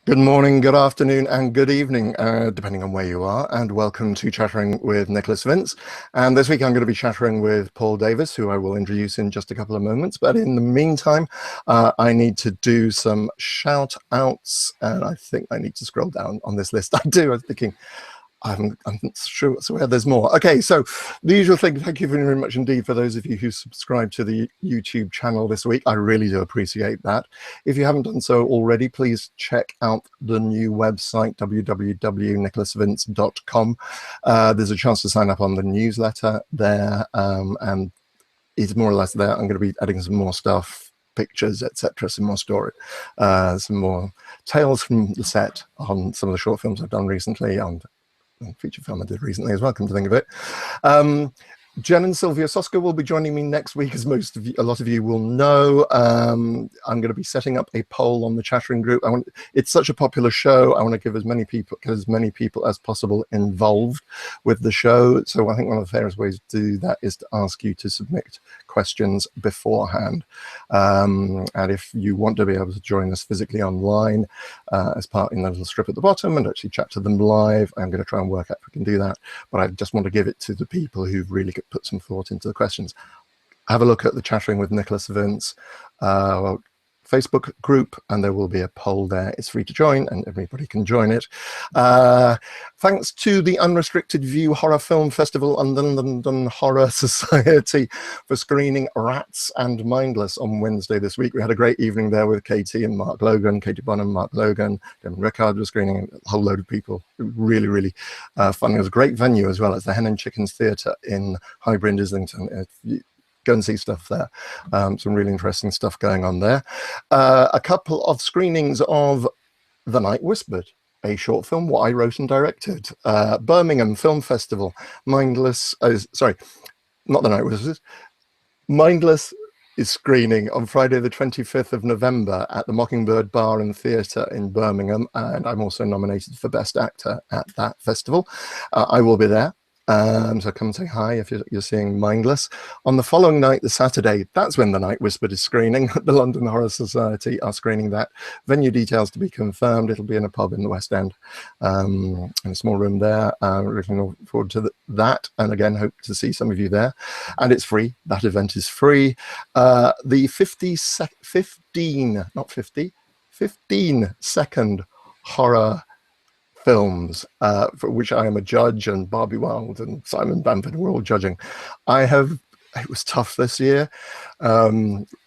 Good morning, good afternoon, and good evening, depending on where you are, and welcome to Chattering with Nicholas Vince. And this week I'm going to be chattering with Paul Davis, who I will introduce in just a couple of moments. But in the meantime, I need to do some shout-outs, and I think I need to scroll down on this list. I was thinking, I'm sure there's more. Okay, so the usual thing, thank you very much indeed for those of you who subscribe to the YouTube channel this week. I really do appreciate that. If you haven't done so already, please check out the new website, www.nicholasvince.com. There's a chance to sign up on the newsletter there, and it's more or less there. I'm going to be adding some more stuff, pictures, etc., some more story, some more tales from the set on some of the short films I've done recently, on feature film I did recently as well, come to think of it. Jen and Sylvia Soska will be joining me next week, as a lot of you will know. I'm going to be setting up a poll on the chattering group. It's such a popular show. I want to give as many people as possible involved with the show. So I think one of the fairest ways to do that is to ask you to submit questions beforehand. And if you want to be able to join us physically online as part in the little strip at the bottom and actually chat to them live, I'm going to try and work out if we can do that. But I just want to give it to the people who've really put some thought into the questions. Have a look at the Chattering with Nicholas Vince Facebook group, and there will be a poll there. It's free to join, and everybody can join it. Thanks to the Unrestricted View Horror Film Festival and the London Horror Society for screening Rats and Mindless on Wednesday this week. We had a great evening there with Katie and Mark Logan, Katie Bonham, Mark Logan, Devin Rickard was screening, a whole load of people. Really, really fun. It was a great venue as well. It's the Hen and Chickens Theatre in Highbury and Islington. Go and see stuff there. Some really interesting stuff going on there. A couple of screenings of The Night Whispered, a short film what I wrote and directed. Birmingham Film Festival. Mindless, sorry, not The Night Whispered. Mindless is screening on Friday the 25th of November at the Mockingbird Bar and Theatre in Birmingham, and I'm also nominated for Best Actor at that festival. I will be there. So come say hi if you're seeing Mindless. On the following night, the Saturday, that's when The Night Whispered is screening. The London Horror Society are screening that. Venue details to be confirmed. It'll be in a pub in the West End, in a small room there. Looking forward to that. And again, hope to see some of you there. And it's free. That event is free. The 15-second horror films for which I am a judge, and Barbie Wilde and Simon Bamford were all judging. It was tough this year,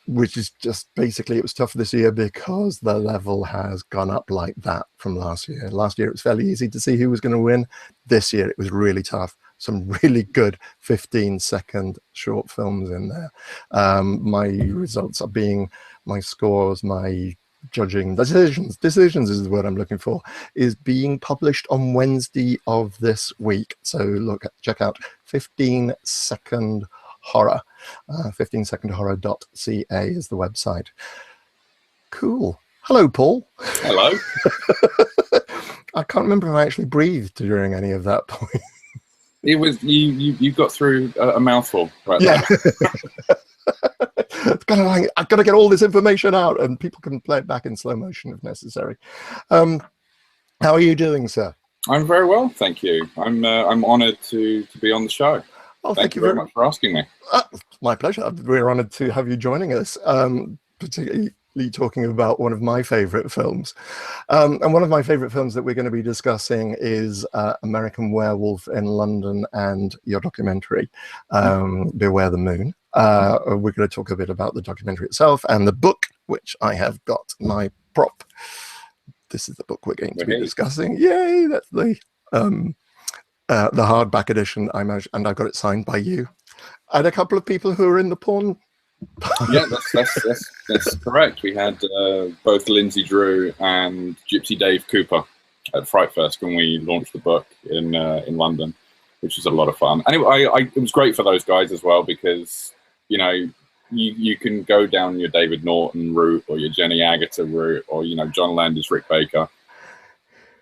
which is just basically it was tough this year because the level has gone up like that from last year. Last year it was fairly easy to see who was going to win. This year it was really tough. Some really good 15-second short films in there. My results are being, my scores, my judging decisions is the word I'm looking for, is being published on Wednesday of this week. So check out 15-second horror. 15secondhorror.ca is the website. Cool. Hello, Paul. Hello. I can't remember if I actually breathed during any of that point. It was you got through a mouthful right yeah. there. It's kind of like I've got to get all this information out, and people can play it back in slow motion if necessary. How are you doing, sir? I'm very well, thank you. I'm honoured to be on the show. Oh, thank you very much for asking me. My pleasure. We're honoured to have you joining us, particularly talking about one of my favourite films. And one of my favourite films that we're going to be discussing is American Werewolf in London and your documentary, Beware the Moon. We're going to talk a bit about the documentary itself and the book, which I have got my prop. This is the book we're going to be discussing. Yay! That's the hardback edition, I imagine, and I got it signed by you and a couple of people who are in the porn. Yeah, that's correct. We had both Lindsay Drew and Gypsy Dave Cooper at Fright Fest when we launched the book in London, which was a lot of fun. Anyway, it was great for those guys as well because you can go down your David Norton route or your Jenny Agutter route or John Landis, Rick Baker.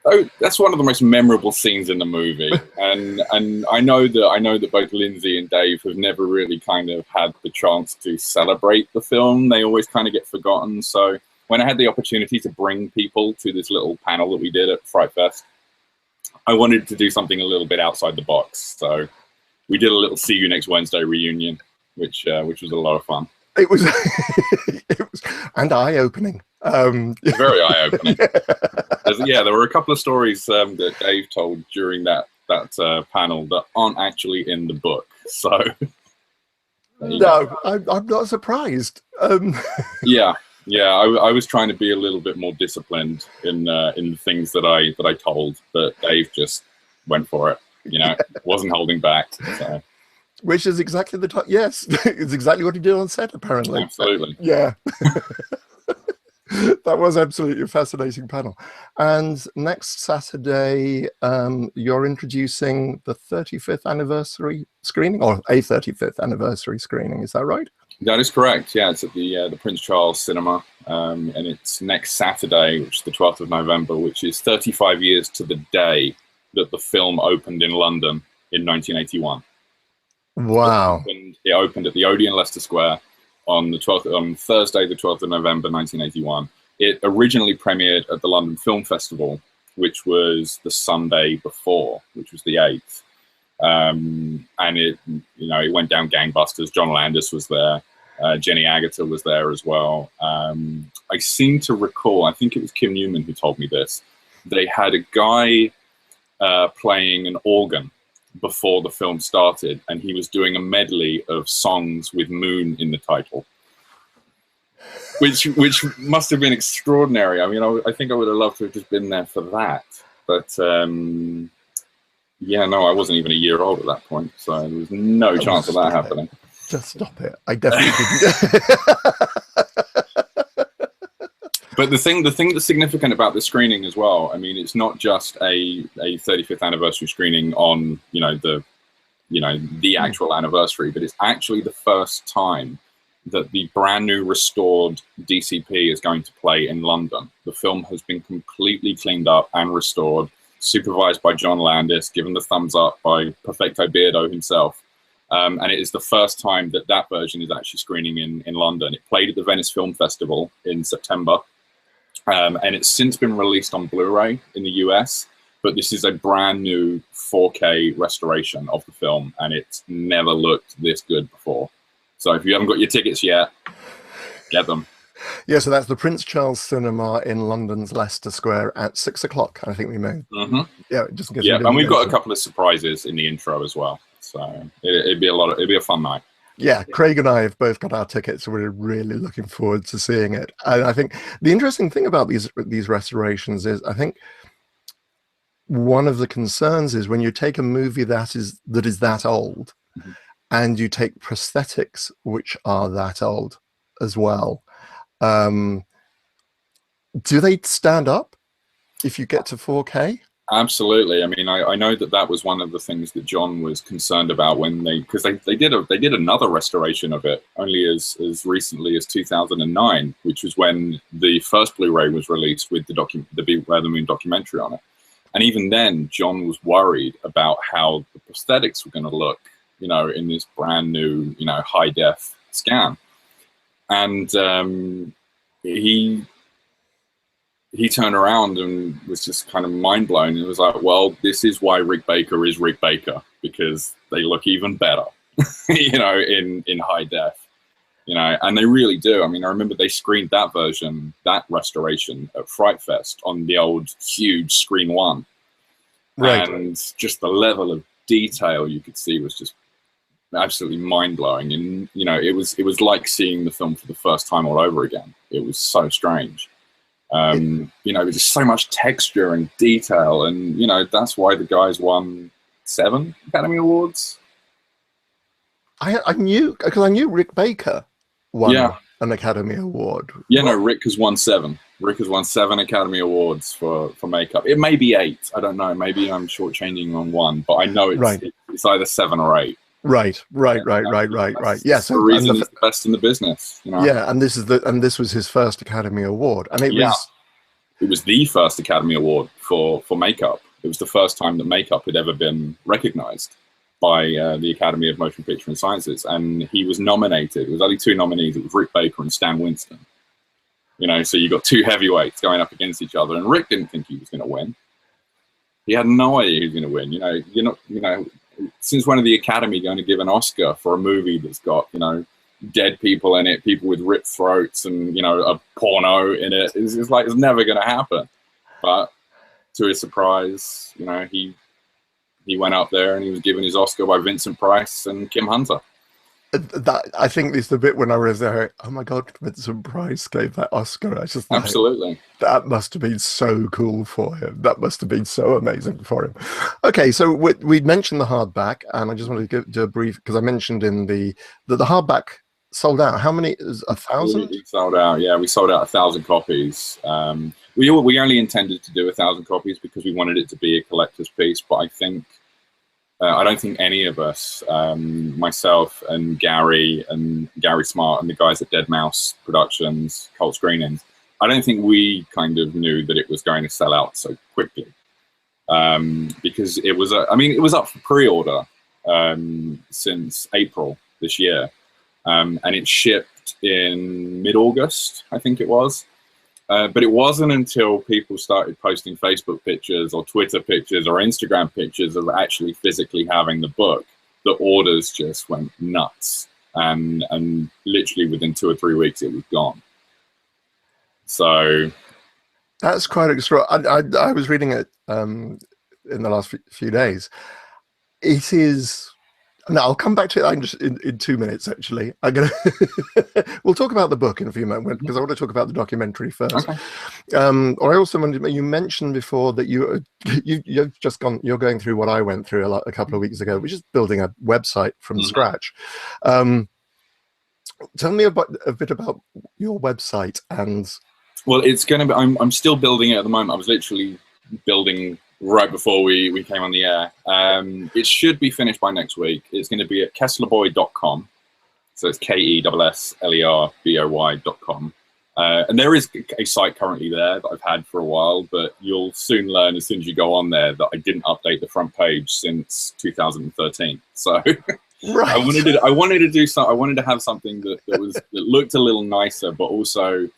Oh, that's one of the most memorable scenes in the movie, and I know that both Lindsay and Dave have never really kind of had the chance to celebrate the film. They always kind of get forgotten. So when I had the opportunity to bring people to this little panel that we did at Fright Fest, I wanted to do something a little bit outside the box. So we did a little See You Next Wednesday reunion, which was a lot of fun. It was, it was, and eye-opening. Very eye-opening. Yeah, there were a couple of stories that Dave told during that panel that aren't actually in the book. So no, I'm not surprised. Yeah, I was trying to be a little bit more disciplined in the things that I told, but Dave just went for it. Wasn't holding back. So. Which is exactly the yes, it's exactly what he did on set, apparently. Absolutely. Yeah. That was absolutely a fascinating panel. And next Saturday, you're introducing the 35th anniversary screening, or a 35th anniversary screening. Is that right? That is correct. Yeah, it's at the Prince Charles Cinema, and it's next Saturday, which is the 12th of November, which is 35 years to the day that the film opened in London in 1981. Wow! It opened at the Odeon, Leicester Square, on Thursday, the 12th of November, 1981. It originally premiered at the London Film Festival, which was the Sunday before, which was the 8th. And it went down gangbusters. John Landis was there. Jenny Agutter was there as well. I seem to recall, I think it was Kim Newman who told me this, they had a guy playing an organ before the film started, and he was doing a medley of songs with Moon in the title, which must have been extraordinary. I mean, I think I would have loved to have just been there for that, but yeah, no, I wasn't even a year old at that point, so there was no chance of that happening. Just stop it. I definitely didn't. But the thing that's significant about the screening as well, I mean, it's not just a 35th anniversary screening on, the actual anniversary, but it's actually the first time that the brand new restored DCP is going to play in London. The film has been completely cleaned up and restored, supervised by John Landis, given the thumbs up by Perfecto Beardo himself. And it is the first time that version is actually screening in London. It played at the Venice Film Festival in September. And it's since been released on Blu-ray in the US, but this is a brand new 4K restoration of the film, and it's never looked this good before. So if you haven't got your tickets yet, get them. Yeah, so that's the Prince Charles Cinema in London's Leicester Square at 6 o'clock. I think we may. Mm-hmm. Yeah, just in case. Yeah, and we've got a couple of surprises in the intro as well. So it'd be a fun night. Yeah, Craig and I have both got our tickets, so we're really looking forward to seeing it. And I think the interesting thing about these restorations is, I think one of the concerns is when you take a movie that is that old, mm-hmm. and you take prosthetics which are that old as well, do they stand up if you get to 4K? Absolutely. I mean, I know that was one of the things that John was concerned about when because they did another restoration of it only as recently as 2009, which was when the first Blu-ray was released with the Beware the Moon documentary on it. And even then, John was worried about how the prosthetics were going to look, in this brand new, high def scan. And he turned around and was just kind of mind blown. It was like, well, this is why Rick Baker is Rick Baker, because they look even better, in high def, and they really do. I mean, I remember they screened that version, that restoration at Fright Fest on the old huge screen 1. Right. And just the level of detail you could see was just absolutely mind blowing. And, it was like seeing the film for the first time all over again. It was so strange. There's just so much texture and detail, and that's why the guys won 7 Academy Awards. I knew Rick Baker won an Academy Award. Yeah, no, Rick has won 7. Rick has won 7 Academy Awards for makeup. It may be 8. I don't know. Maybe I'm shortchanging on one, but I know it's either 7 or 8. Right. Yes, the reason he's the best in the business. Yeah, and this was his first Academy Award, and it was the first Academy Award for makeup. It was the first time that makeup had ever been recognized by the Academy of Motion Picture and Sciences, and he was nominated. It was only 2 nominees. It was Rick Baker and Stan Winston. You know, so you got two heavyweights going up against each other, and Rick didn't think he was going to win. He had no idea he was going to win. You know, you're not, you know, since when are the Academy going to give an Oscar for a movie that's got, you know, dead people in it, people with ripped throats, and, you know, a porno in it? It's like, it's never going to happen. But to his surprise, you know, he went up there and he was given his Oscar by Vincent Price and Kim Hunter. That, I think, is the bit when I was there. Oh my God, Vincent Price gave that Oscar. I just like, absolutely, that must have been so cool for him. That must have been so amazing for him. Okay, so we mentioned the hardback, and I just wanted to do a brief, because I mentioned in the hardback sold out. How many? Is 1,000? We sold out. Yeah, we sold out 1,000 copies. We only intended to do 1,000 copies because we wanted it to be a collector's piece, but I think. I don't think any of us, myself and Gary Smart and the guys at Dead Mouse Productions, Cult Screenings, I don't think we kind of knew that it was going to sell out so quickly, because it was, it was up for pre-order since April this year, and it shipped in mid-August, I think it was. But it wasn't until people started posting Facebook pictures or Twitter pictures or Instagram pictures of actually physically having the book that orders just went nuts. And literally within 2 or 3 weeks, it was gone. So that's quite extraordinary. I was reading it in the last few days. It is. No, I'll come back to it in 2 minutes, actually. I'm gonna we'll talk about the book in a few moments, because I want to talk about the documentary first. Okay. Or I also wanted, you mentioned before that you've just gone, you're going through what I went through a couple of weeks ago, which is building a website from scratch. Tell me a bit about your website. And well, it's going to be, I'm still building it at the moment. I was literally building right before we came on the air. It should be finished by next week. It's going to be at kesslerboy.com. So it's KESSLERBOY.com. And there is a site currently there that I've had for a while, but you'll soon learn as soon as you go on there that I didn't update the front page since 2013. So right. I wanted to do something. I wanted to have something that looked a little nicer, but also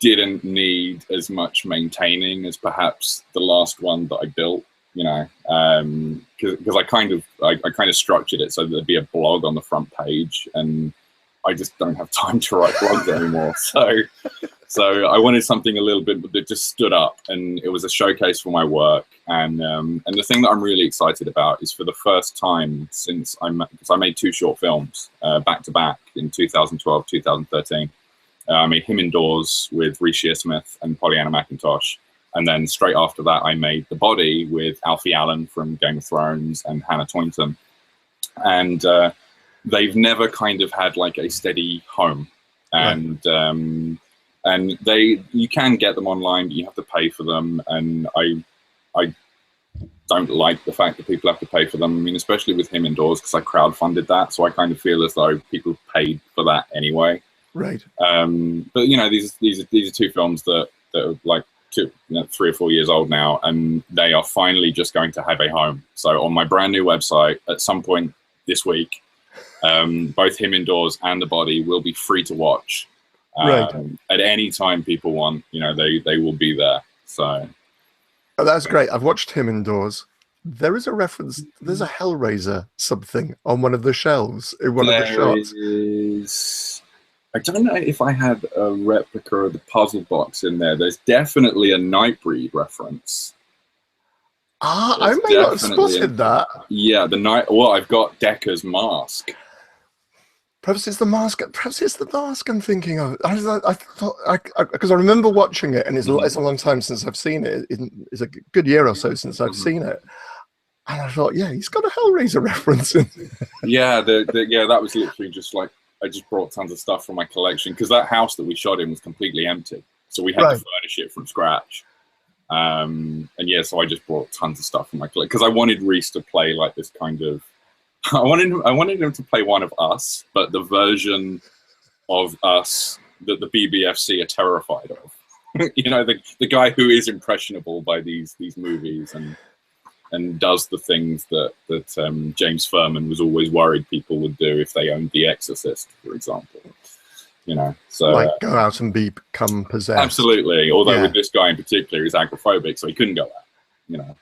didn't need as much maintaining as perhaps the last one that I built, you know, because I kind of structured it so that there'd be a blog on the front page, and I just don't have time to write blogs anymore. So I wanted something a little bit that just stood up, and it was a showcase for my work. And the thing that I'm really excited about is, for the first time since because I made 2 short films back to back in 2012, 2013. I made Him Indoors with Reece Shearsmith and Pollyanna McIntosh. And then straight after that, I made The Body with Alfie Allen from Game of Thrones and Hannah Tointon. And they've never kind of had like a steady home. And and you can get them online, but you have to pay for them. And I don't like the fact that people have to pay for them. I mean, especially with Him Indoors, because I crowdfunded that. So I kind of feel as though people paid for that anyway. Right. But you know, these are 2 films that are like 3 or 4 years old now, and they are finally just going to have a home. So on my brand new website, at some point this week, both Him Indoors and The Body will be free to watch. At any time people want, you know, they will be there. So that's great. I've watched Him Indoors. There is a reference. There's a Hellraiser something on one of the shelves in one of the shots. I don't know if I had a replica of the puzzle box in there. There's definitely a Nightbreed reference. I may not have spotted that. Yeah, well, I've got Decker's mask. Perhaps it's the mask. Perhaps it's the mask I'm thinking of. I thought, because I remember watching it, and it's a long time since I've seen it. It's a good year or so since I've seen it. And I thought, yeah, he's got a Hellraiser reference in. Yeah, that was literally just like, I just brought tons of stuff from my collection, because that house that we shot in was completely empty. So we had to furnish it from scratch. And yeah, so I just brought tons of stuff from my collection, because I wanted Reece to play like this kind of, I wanted him to play one of us, but the version of us that the BBFC are terrified of. You know, the guy who is impressionable by these movies and does the things that James Furman was always worried people would do if they owned The Exorcist, for example. So like go out and become possessed. Absolutely. Although with this guy in particular, he's agoraphobic, so he couldn't go out.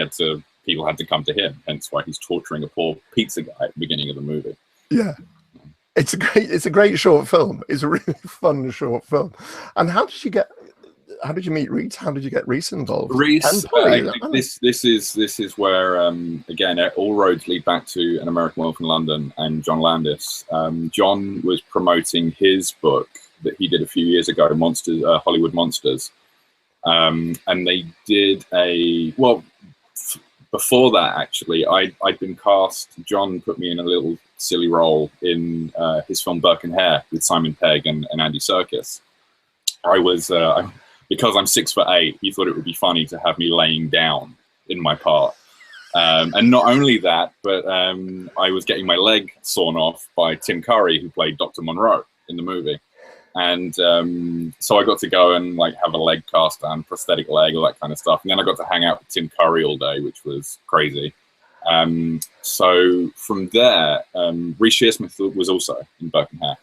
So people had to come to him. Hence why he's torturing a poor pizza guy at the beginning of the movie. Yeah, it's a great short film. It's a really fun short film. And how did you meet Reece? How did you get Reece involved? Reece, this is where again all roads lead back to An American Werewolf in London and John Landis. John was promoting his book that he did a few years ago, Hollywood Monsters, and they did before that, actually, I'd been cast. John put me in a little silly role in his film Burke and Hare with Simon Pegg and Andy Serkis. I was because I'm 6'8", he thought it would be funny to have me laying down in my part. And not only that, but I was getting my leg sawn off by Tim Curry, who played Dr. Monroe in the movie. And so I got to go and have a leg cast and prosthetic leg, all that kind of stuff. And then I got to hang out with Tim Curry all day, which was crazy. So from there, Reece Shearsmith was also in Burke and Hare.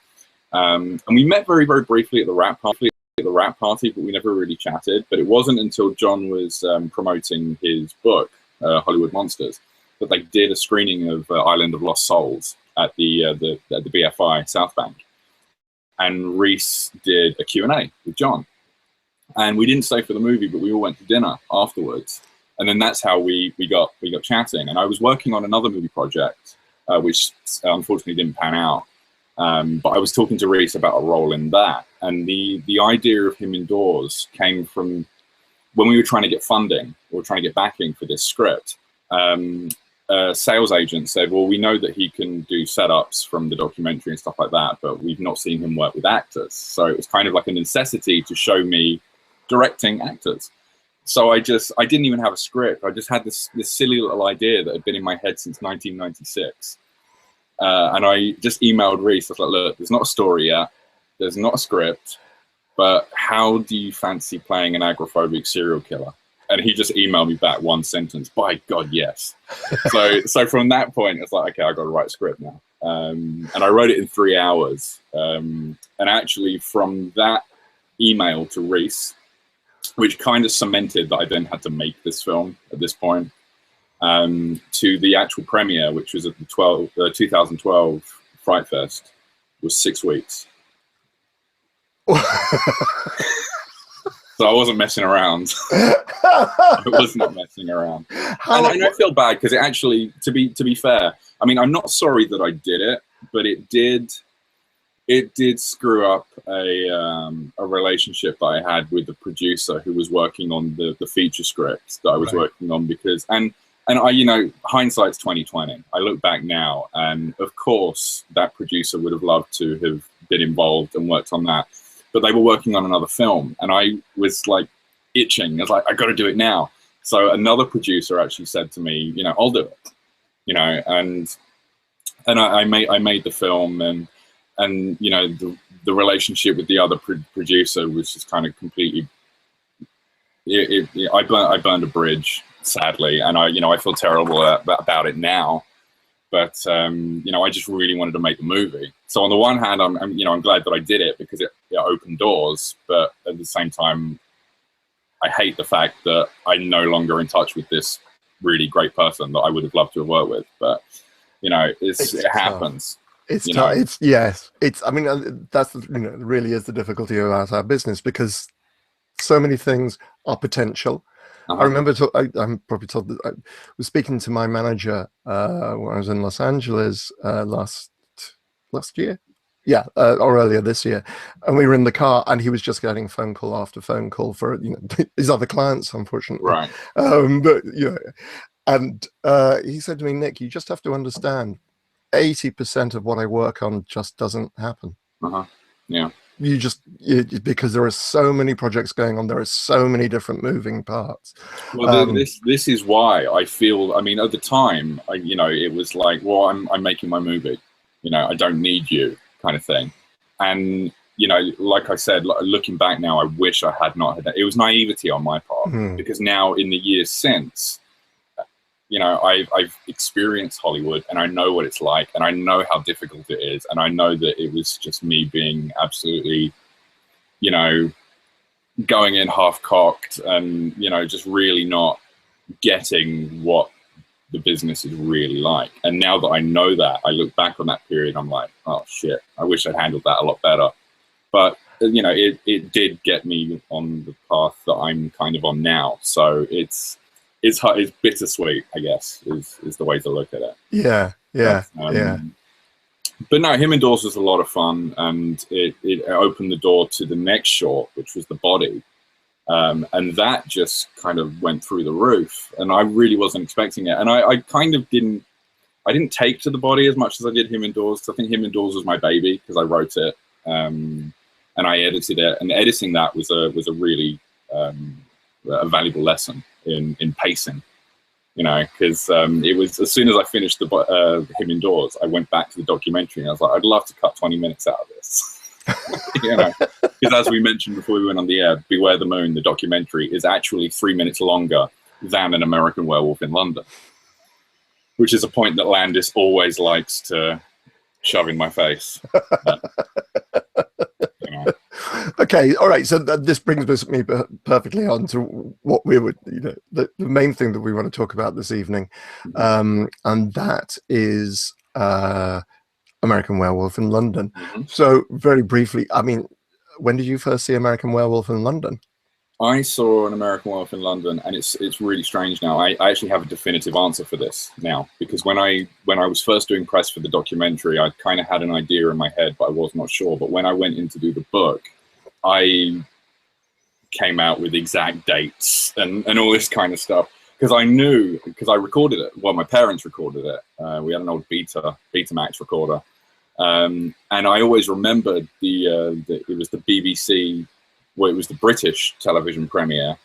And we met very, very briefly at the wrap party, but we never really chatted. But it wasn't until John was promoting his book, Hollywood Monsters, that they did a screening of Island of Lost Souls at the BFI South Bank. And Reece did a Q&A with John. And we didn't stay for the movie, but we all went to dinner afterwards. And then that's how we got chatting. And I was working on another movie project, which unfortunately didn't pan out. But I was talking to Reece about a role in that. And the idea of him indoors came from when we were trying to get funding or trying to get backing for this script. A sales agent said, well, we know that he can do setups from the documentary and stuff like that, but we've not seen him work with actors. So it was kind of like a necessity to show me directing actors. So I didn't even have a script. I just had this silly little idea that had been in my head since 1996. And I just emailed Reece. I was like, look, there's not a story yet. There's not a script, but how do you fancy playing an agoraphobic serial killer? And he just emailed me back one sentence, by God, yes. So from that point, it's like, okay, I got to write a script now. And I wrote it in 3 hours. And actually from that email to Reece, which kind of cemented that I then had to make this film at this point, to the actual premiere, which was at the 2012 Fright Fest, was 6 weeks. So I wasn't messing around. I was not messing around. And I feel bad because it actually, to be fair, I mean, I'm not sorry that I did it, but it did screw up a relationship that I had with the producer who was working on the feature script that I was working on, because and I, hindsight's 20/20. I look back now, and of course that producer would have loved to have been involved and worked on that. But they were working on another film, and I was itching. I was like, I got to do it now. So another producer actually said to me, I'll do it. And I made the film, and the relationship with the other producer was just kind of completely. I burned a bridge, sadly, and I feel terrible about it now. But I just really wanted to make the movie. So on the one hand, I'm glad that I did it because it opened doors. But at the same time, I hate the fact that I'm no longer in touch with this really great person that I would have loved to have worked with. But it happens. It's tough. Yes. I mean, that's really is the difficulty about our business, because so many things are potential. I remember, I'm probably told that I was speaking to my manager when I was in Los Angeles last year, or earlier this year, and we were in the car, and he was just getting phone call after phone call for his other clients, unfortunately. Right. But and he said to me, Nick, you just have to understand, 80% of what I work on just doesn't happen. Yeah. Because there are so many projects going on, there are so many different moving parts. Well, this is why I feel. I mean, at the time, it was like, well, I'm making my movie. I don't need you, kind of thing. And like I said, looking back now, I wish I had not had that. It was naivety on my part, because now in the years since, you know, I've experienced Hollywood, and I know what it's like, and I know how difficult it is, and I know that it was just me being absolutely, you know, going in half-cocked and, you know, just really not getting what the business is really like. And now that I know that, I look back on that period, I'm like, oh shit, I wish I'd handled that a lot better. But, you know, it did get me on the path that I'm kind of on now. So it's bittersweet, I guess, is the way to look at it. Yeah. But no, Him Indoors was a lot of fun, and it opened the door to the next short, which was The Body. And that just kind of went through the roof, and I really wasn't expecting it. And I kind of didn't take to The Body as much as I did Him Indoors. I think Him Indoors was my baby because I wrote it, and I edited it. And editing that was a really a valuable lesson in pacing, you know, because it was, as soon as I finished the Him Indoors, I went back to the documentary and I was like, I'd love to cut 20 minutes out of this. You know, because as we mentioned before we went on the air, Beware the Moon, the documentary, is actually 3 minutes longer than An American Werewolf in London, which is a point that Landis always likes to shove in my face. You know. Okay, all right. So this brings me perfectly on to what we would, you know, the main thing that we want to talk about this evening, and that is American Werewolf in London. So very briefly, I mean, when did you first see American Werewolf in London? I saw An American Werewolf in London, and it's really strange now. I actually have a definitive answer for this now, because when I was first doing press for the documentary, I kind of had an idea in my head, but I was not sure. But when I went in to do the book, I came out with exact dates and all this kind of stuff, because I knew, because I recorded it. Well, my parents recorded it. We had an old Betamax recorder, and I always remembered it was the BBC. Well, it was the British television premiere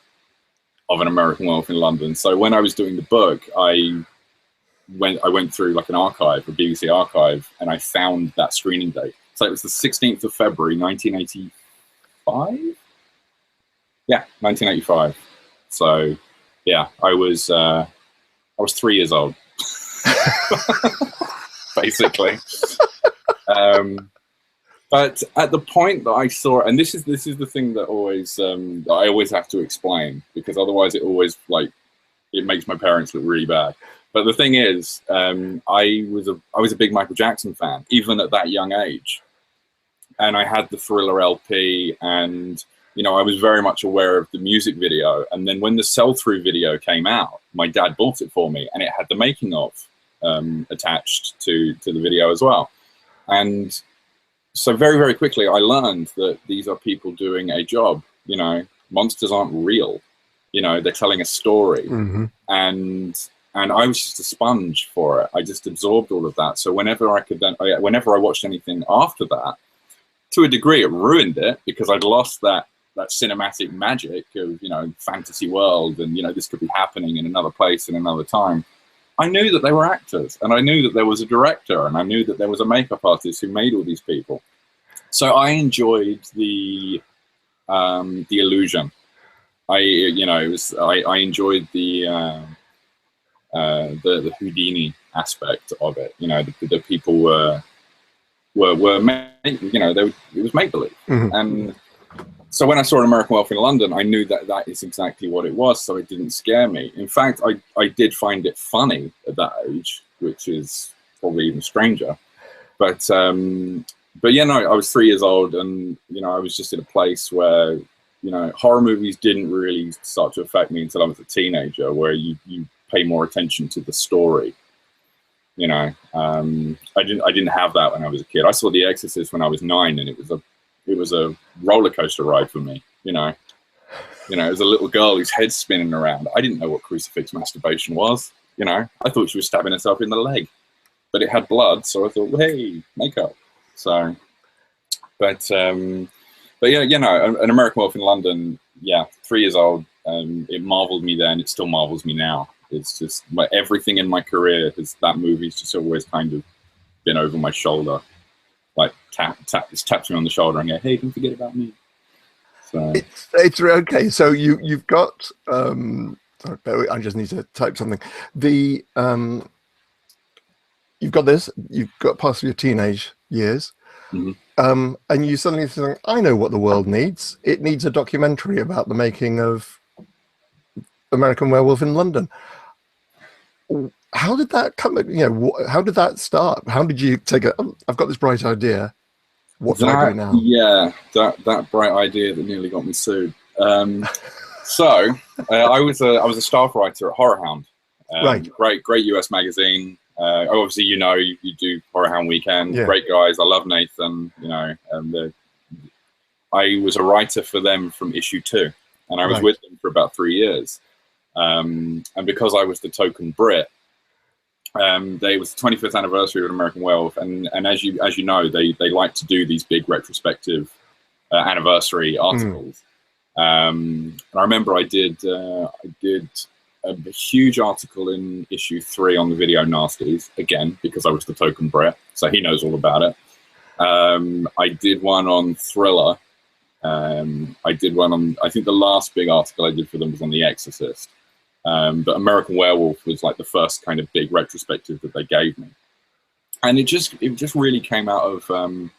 of An American Werewolf in London. So when I was doing the book, I went through like an archive, a BBC archive, and I found that screening date. So it was the 16th of February, 1985. Yeah, 1985. So yeah, I was 3 years old, basically. But at the point that I saw, and this is the thing that always that I always have to explain, because otherwise it makes my parents look really bad. But the thing is, I was a big Michael Jackson fan, even at that young age, and I had the Thriller LP, and you know, I was very much aware of the music video. And then when the sell-through video came out, my dad bought it for me, and it had the making of attached to the video as well. And so very, very quickly, I learned that these are people doing a job. You know, monsters aren't real. You know, they're telling a story. And I was just a sponge for it. I just absorbed all of that. So whenever I watched anything after that, to a degree, it ruined it, because I'd lost that cinematic magic of, you know, fantasy world, and, you know, this could be happening in another place in another time. I knew that they were actors, and I knew that there was a director, and I knew that there was a makeup artist who made all these people. So I enjoyed the illusion. I enjoyed the Houdini aspect of it. You know, the people were you know, it was make believe. And so when I saw An American Werewolf in London, I knew that is exactly what it was, so it didn't scare me. In fact, I did find it funny at that age, which is probably even stranger. But yeah, no, I was 3 years old, and, you know, I was just in a place where, you know, horror movies didn't really start to affect me until I was a teenager, where you pay more attention to the story. You know, I didn't have that when I was a kid. I saw The Exorcist when I was 9, and it was a roller coaster ride for me. You know, it was a little girl whose head's spinning around. I didn't know what crucifix masturbation was. You know, I thought she was stabbing herself in the leg, but it had blood, so I thought, well, hey, makeup. So, but yeah, you know, An American Werewolf in London. Yeah, 3 years old. It marveled me then. It still marvels me now. It's just everything in my career that movie's just always kind of been over my shoulder, like taps me on the shoulder and go, hey, don't forget about me. So it's okay. So you've got Sorry, I just need to type something. The you've got this. You've got past your teenage years, and you suddenly think, I know what the world needs. It needs a documentary about the making of American Werewolf in London. How did that come? You know, how did that start? How did you take it? I've got this bright idea. What do I do now? Yeah, that bright idea that nearly got me sued. So I was a staff writer at Horror Hound. Right. Great US magazine. Obviously, you do Horror Hound Weekend. Yeah. Great guys. I love Nathan. I was a writer for them from issue 2, and I was with them for about 3 years. And because I was the token Brit, it was the 25th anniversary of American Werewolf, and as you know, they like to do these big retrospective anniversary articles. And I remember I did a huge article in issue 3 on the video nasties, again because I was the token Brit, so he knows all about it. I did one on Thriller. I did one on, I think the last big article I did for them was on The Exorcist. But American Werewolf was like the first kind of big retrospective that they gave me, and it just really came out of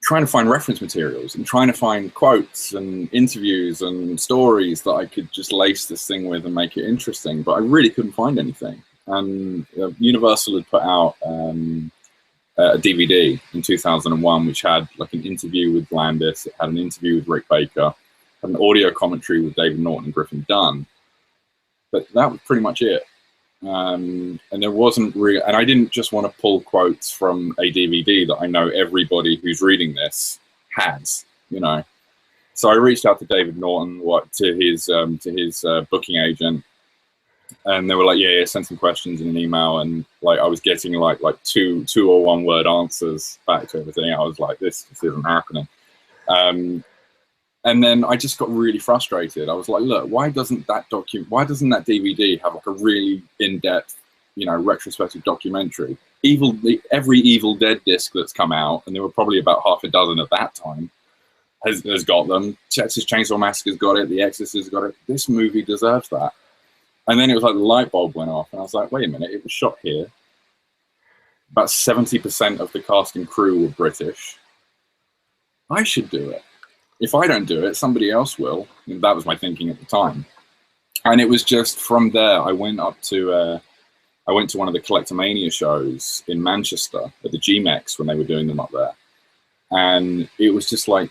trying to find reference materials and trying to find quotes and interviews and stories that I could just lace this thing with and make it interesting. But I really couldn't find anything. And Universal had put out a DVD in 2001, which had like an interview with Landis. It had an interview with Rick Baker, had an audio commentary with David Norton and Griffin Dunn. But that was pretty much it. And there wasn't really, and I didn't just want to pull quotes from a DVD that I know everybody who's reading this has, So I reached out to David Norton, to his booking agent, and they were like, yeah, send some questions in an email, and like I was getting like two or one word answers back to everything. I was like, this isn't happening. And then I just got really frustrated. I was like, look, why doesn't that DVD have like a really in-depth, retrospective documentary? Every Evil Dead disc that's come out, and there were probably about half a dozen at that time, has got them. Texas Chainsaw Massacre's got it. The Exorcist's got it. This movie deserves that. And then it was like the light bulb went off, and I was like, wait a minute, it was shot here. About 70% of the cast and crew were British. I should do it. If I don't do it, somebody else will. And that was my thinking at the time. And it was just from there, I went to one of the Collectomania shows in Manchester at the GMEX when they were doing them up there. And it was just like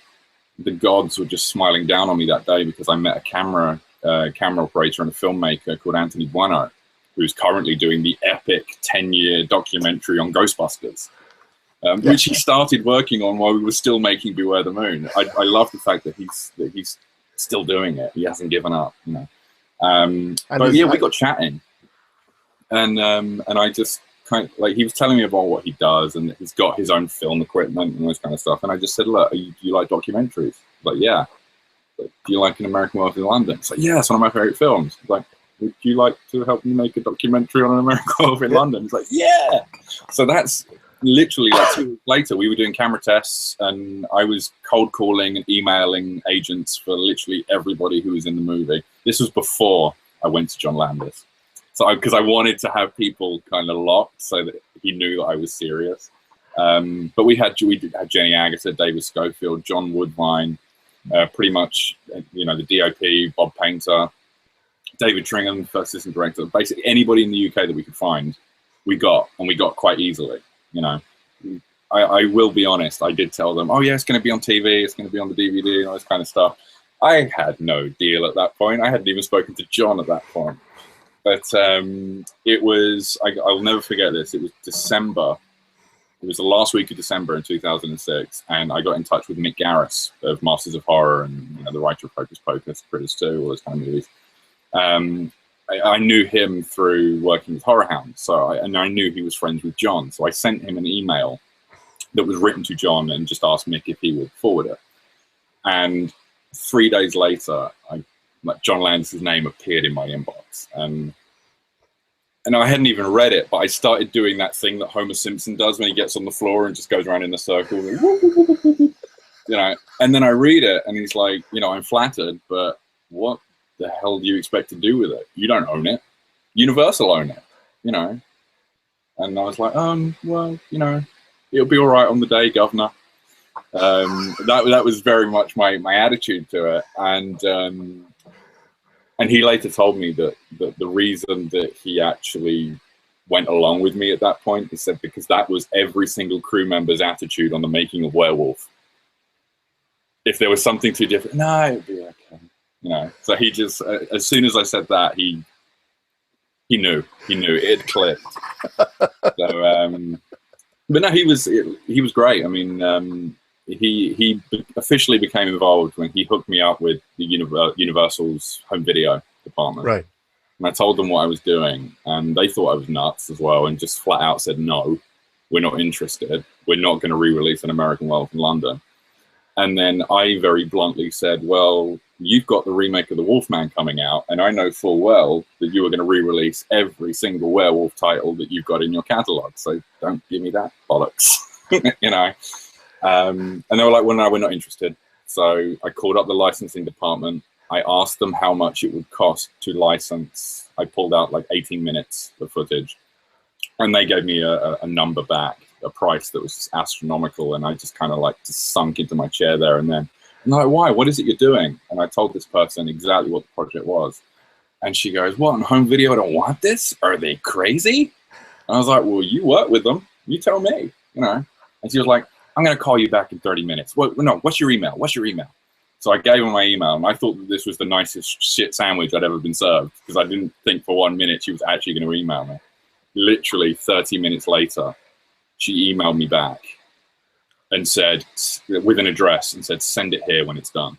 the gods were just smiling down on me that day, because I met a camera operator and a filmmaker called Anthony Bueno, who's currently doing the epic 10-year documentary on Ghostbusters. Which he started working on while we were still making Beware the Moon. I love the fact that he's still doing it. He hasn't given up, But yeah, we got chatting, and I just kind of like, he was telling me about what he does, and he's got his own film equipment and all this kind of stuff. And I just said, look, do you like documentaries? He's like, yeah. Like, do you like An American Werewolf in London? It's like, yeah, it's one of my favorite films. He's like, would you like to help me make a documentary on An American Werewolf in London? He's like, yeah. So that's literally like 2 weeks later, we were doing camera tests, and I was cold calling and emailing agents for literally everybody who was in the movie. This was before I went to John Landis. So because I wanted to have people kind of locked so that he knew that I was serious. But we had Jenny Agutter, David Schofield, John Woodvine, pretty much, the DOP, Bob Painter, David Tringham, first assistant director. Basically anybody in the UK that we could find, we got quite easily. I will be honest, I did tell them, oh yeah, it's going to be on TV, it's going to be on the DVD and all this kind of stuff. I had no deal at that point. I hadn't even spoken to John at that point. But it was, I'll never forget this, it was December. It was the last week of December in 2006, and I got in touch with Mick Garris of Masters of Horror and the writer of Hocus Pocus, Critters 2, all those kind of movies. I knew him through working with Horror Hound, and I knew he was friends with John, so I sent him an email that was written to John and just asked Mick if he would forward it. And 3 days later, John Landis' name appeared in my inbox, and I hadn't even read it, but I started doing that thing that Homer Simpson does when he gets on the floor and just goes around in a circle, and then I read it, and he's like, I'm flattered, but what the hell do you expect to do with it? You don't own it. Universal own it, you know. And I was like, well, you know, it'll be all right on the day, governor. That was very much my attitude to it. And he later told me that the reason that he actually went along with me at that point, he said, because that was every single crew member's attitude on the making of Werewolf. If there was something too different, no, it'd be okay. You know, so he just, as soon as I said that, he knew it clicked. So, but no, he was great. I mean, he officially became involved when he hooked me up with the Universal's home video department. Right. And I told them what I was doing, and they thought I was nuts as well, and just flat out said, no, we're not interested. We're not going to re-release an American Werewolf in London. And then I very bluntly said, well, you've got the remake of The Wolfman coming out, and I know full well that you are going to re-release every single werewolf title that you've got in your catalogue, so don't give me that bollocks. You know. And they were like, well, no, we're not interested. So I called up the licensing department. I asked them how much it would cost to license. I pulled out like 18 minutes of footage, and they gave me a number back, a price that was just astronomical. And I just kind of like just sunk into my chair there and then. And I'm like, why? What is it you're doing? And I told this person exactly what the project was. And she goes, what, on home video, I don't want this? Are they crazy? And I was like, well, you work with them. You tell me, you know. And she was like, I'm going to call you back in 30 minutes. Well, no, what's your email? What's your email? So I gave her my email, and I thought that this was the nicest shit sandwich I'd ever been served, because I didn't think for 1 minute she was actually going to email me. Literally 30 minutes later, she emailed me back and said, with an address, and said, send it here when it's done.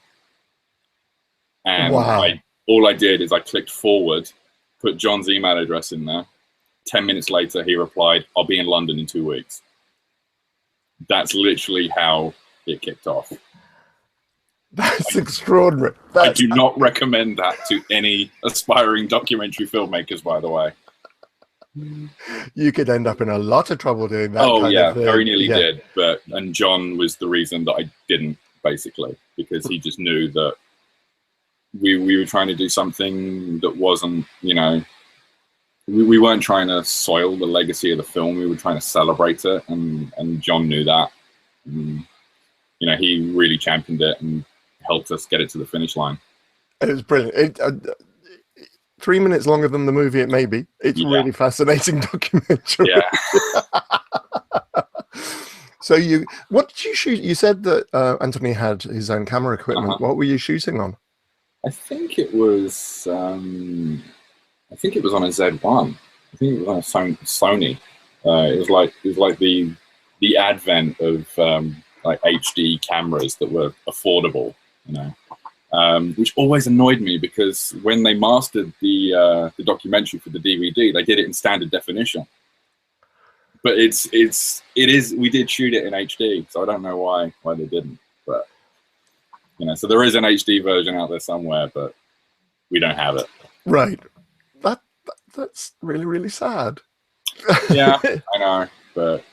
And wow. All I did is I clicked forward, put John's email address in there. 10 minutes later, he replied, I'll be in London in 2 weeks. That's literally how it kicked off. That's extraordinary. I do not recommend that to any aspiring documentary filmmakers, by the way. You could end up in a lot of trouble doing that. Oh, kind yeah, of thing. very nearly did. And John was the reason that I didn't, basically, because he just knew that we were trying to do something that wasn't, you know, we weren't trying to soil the legacy of the film. We were trying to celebrate it, and John knew that. And, you know, he really championed it and helped us get it to the finish line. It was brilliant. 3 minutes longer than the movie it may be. It's really fascinating documentary. Yeah. So what did you shoot? You said that Anthony had his own camera equipment. What were you shooting on? I think it was on a Z1. I think it was on a Sony. It was like the advent of like HD cameras that were affordable, you know, which always annoyed me, because when they mastered the documentary for the DVD, they did it in standard definition. But it is we did shoot it in HD, so I don't know why they didn't. But you know, so there is an HD version out there somewhere, but we don't have it. Right. That's really, really sad. Yeah, I know, but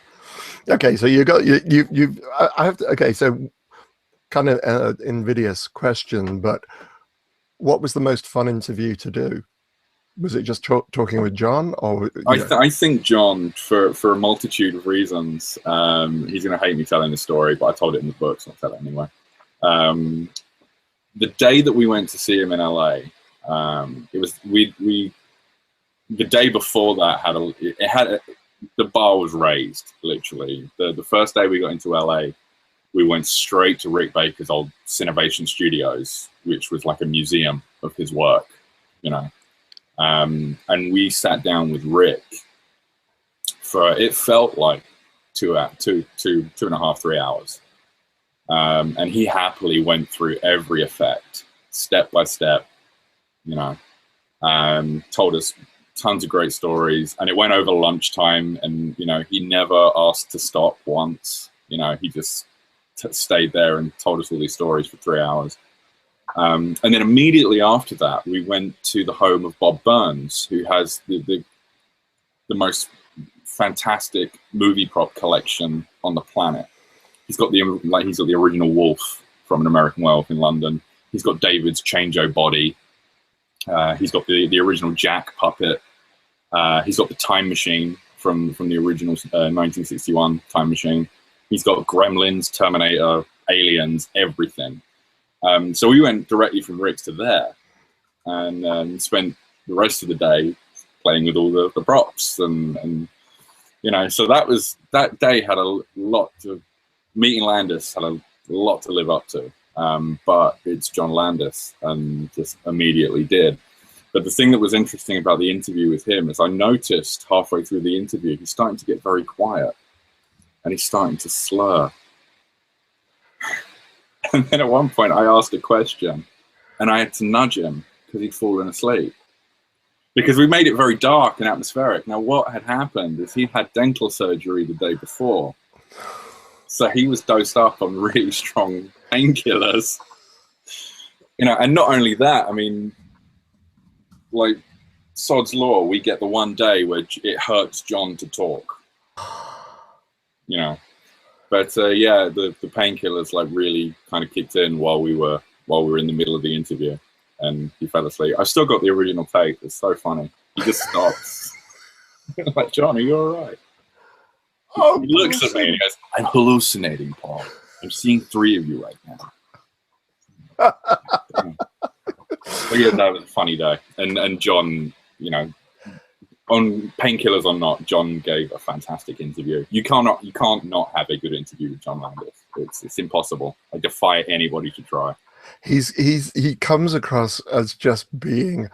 okay. So you got you. I have to. Okay, so kind of invidious question, but what was the most fun interview to do? Was it just talking with John, or I think John, for a multitude of reasons. He's going to hate me telling the story, but I told it in the book, so I'll tell it anyway. The day that we went to see him in LA, it was the day before that the bar was raised, literally. The first day we got into LA, we went straight to Rick Baker's old Cinovation Studios, which was like a museum of his work, you know. And we sat down with Rick for, it felt like 2.5, 3 hours. And he happily went through every effect, step by step, you know, told us tons of great stories, and it went over lunchtime, and, you know, he never asked to stop once, you know, he just stayed there and told us all these stories for 3 hours. And then immediately after that, we went to the home of Bob Burns, who has the most fantastic movie prop collection on the planet. He's got the original wolf from An American Werewolf in London. He's got David's Change-O body. He's got the original Jack puppet. He's got the time machine from the original 1961 time machine. He's got Gremlins, Terminator, Aliens, everything. So we went directly from Rick's to there, and spent the rest of the day playing with all the props, and so that day had a lot to, meeting Landis had a lot to live up to. But it's John Landis, and just immediately did. But the thing that was interesting about the interview with him is I noticed halfway through the interview, he's starting to get very quiet, and he's starting to slur. And then at one point I asked a question, and I had to nudge him because he'd fallen asleep. Because we made it very dark and atmospheric. Now, what had happened is he had dental surgery the day before. So he was dosed up on really strong painkillers. And not only that, I mean, like Sod's Law, we get the one day where it hurts John to talk. But yeah, the painkillers like really kind of kicked in while we were in the middle of the interview, and he fell asleep. I've still got the original tape. It's so funny. He just stops. Like, John, are you all right? He looks at me and he goes, "I'm hallucinating, Paul. I'm seeing 3 of you right now." But yeah, that was a funny day. And John, on painkillers or not, John gave a fantastic interview. You can't not have a good interview with John Landis. It's impossible. I defy anybody to try. He comes across as just being,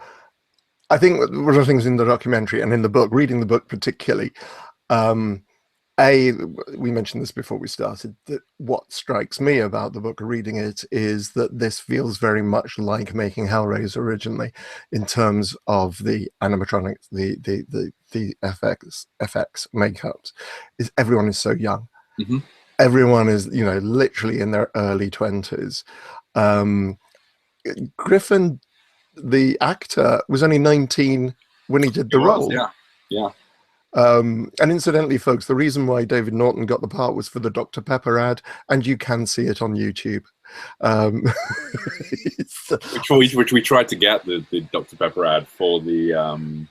I think one of the things in the documentary and in the book, reading the book particularly, we mentioned this before we started, that what strikes me about the book, reading it, is that this feels very much like making Hellraiser originally, in terms of the animatronics, the FX makeups. Is everyone is so young. Mm-hmm. Everyone is, literally in their early 20s. Griffin, the actor, was only 19 when he did the role. Yeah. And incidentally, folks, the reason why David Norton got the part was for the Dr. Pepper ad, and you can see it on YouTube. Which we tried to get the Dr. Pepper ad for the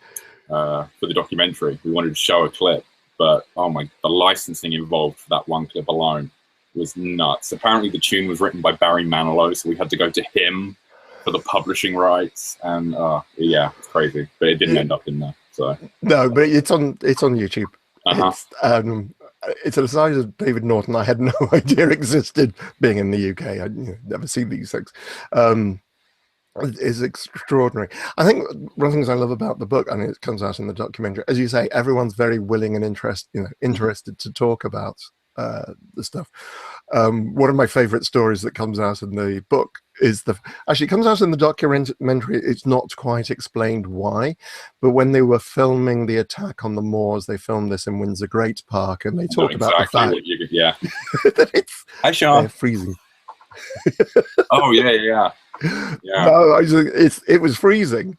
documentary. We wanted to show a clip, but the licensing involved for that one clip alone was nuts. Apparently, the tune was written by Barry Manilow, so we had to go to him for the publishing rights, and yeah, it's crazy. But it didn't end up in there. So. No, but it's on YouTube. Uh-huh. It's a size of David Norton I had no idea existed, being in the UK. I'd never seen these things. It's extraordinary. I think one of the things I love about the book, and it comes out in the documentary, as you say, everyone's very willing and interested to talk about the stuff. One of my favorite stories that comes out in the book is actually it comes out in the documentary. It's not quite explained why, but when they were filming the attack on the Moors, they filmed this in Windsor Great Park, and they talked about the fact that it's Hi, Sean. freezing. Oh yeah. No, it was freezing.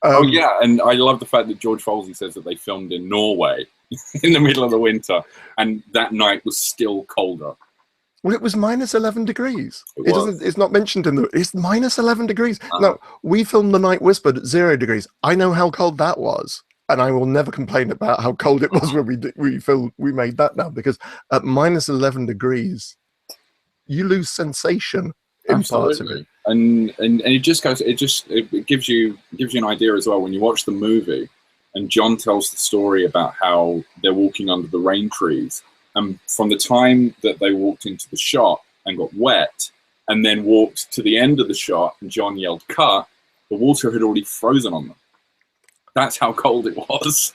Yeah, and I love the fact that George Folsey says that they filmed in Norway in the middle of the winter, and that night was still colder. Well, it was minus 11 degrees. It's not mentioned in it's minus 11 degrees. Now, we filmed The Night Whispered at 0 degrees. I know how cold that was, and I will never complain about how cold it was when we made that now, because at minus 11 degrees, you lose sensation in parts of it. And it just goes. It gives you an idea as well when you watch the movie, and John tells the story about how they're walking under the rain trees. And from the time that they walked into the shot and got wet, and then walked to the end of the shot, and John yelled "cut," the water had already frozen on them. That's how cold it was.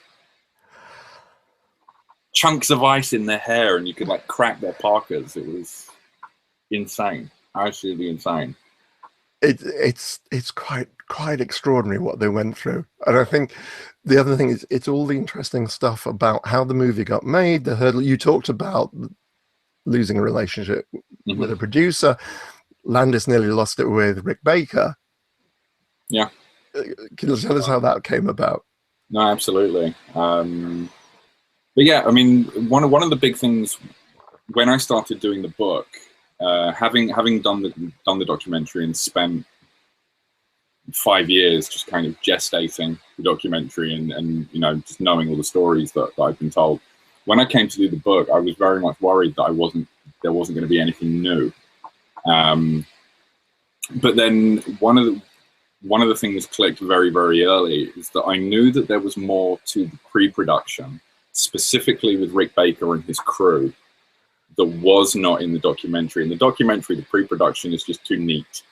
Chunks of ice in their hair, and you could like crack their parkas. It was insane, absolutely insane. It's quite extraordinary what they went through, and I think the other thing is it's all the interesting stuff about how the movie got made. The hurdle you talked about, losing a relationship with a producer. Landis nearly lost it with Rick Baker. Yeah, can you tell us how that came about? No, absolutely. But yeah, I mean, one of the big things when I started doing the book. Having done the documentary and spent 5 years just kind of gestating the documentary and you know, just knowing all the stories that I've been told. When I came to do the book, I was very much worried that there wasn't going to be anything new. But then one of the things clicked very, very early is that I knew that there was more to the pre-production, specifically with Rick Baker and his crew, that was not in the documentary. In the documentary, the pre-production is just too neat.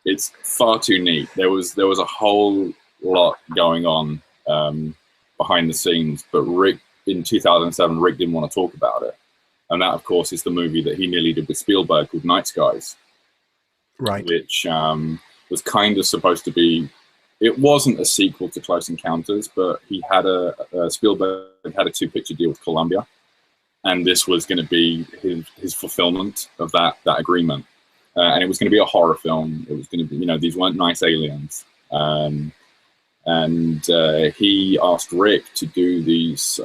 It's far too neat. There was a whole lot going on behind the scenes, but Rick, in 2007, Rick didn't want to talk about it. And that, of course, is the movie that he nearly did with Spielberg called Night Skies. Right. Which was kind of supposed to be, it wasn't a sequel to Close Encounters, but he had Spielberg had a 2-picture deal with Columbia. And this was going to be his fulfillment of that agreement. And it was going to be a horror film. It was going to be, you know, these weren't nice aliens. And he asked Rick to do these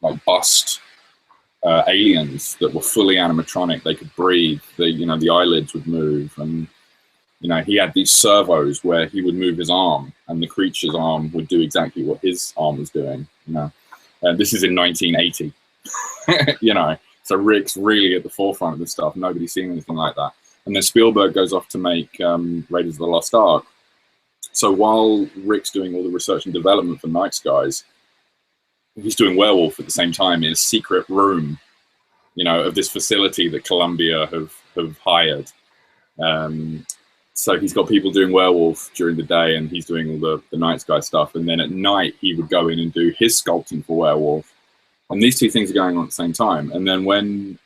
like bust aliens that were fully animatronic. They could breathe. The eyelids would move, and you know, he had these servos where he would move his arm, and the creature's arm would do exactly what his arm was doing. You know, and this is in 1980. You know. So Rick's really at the forefront of this stuff. Nobody's seen anything like that. And then Spielberg goes off to make Raiders of the Lost Ark. So while Rick's doing all the research and development for Night Skies, he's doing Werewolf at the same time in a secret room, you know, of this facility that Columbia have hired. So he's got people doing Werewolf during the day, and he's doing all the Night Sky stuff. And then at night, he would go in and do his sculpting for Werewolf. And these two things are going on at the same time. And then when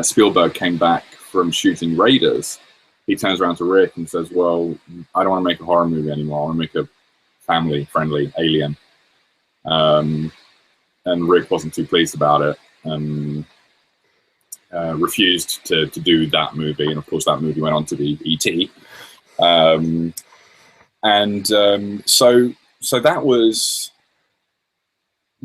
Spielberg came back from shooting Raiders, he turns around to Rick and says, well, I don't want to make a horror movie anymore. I want to make a family-friendly Alien. And Rick wasn't too pleased about it and refused to do that movie. And, of course, that movie went on to be E.T. So that was...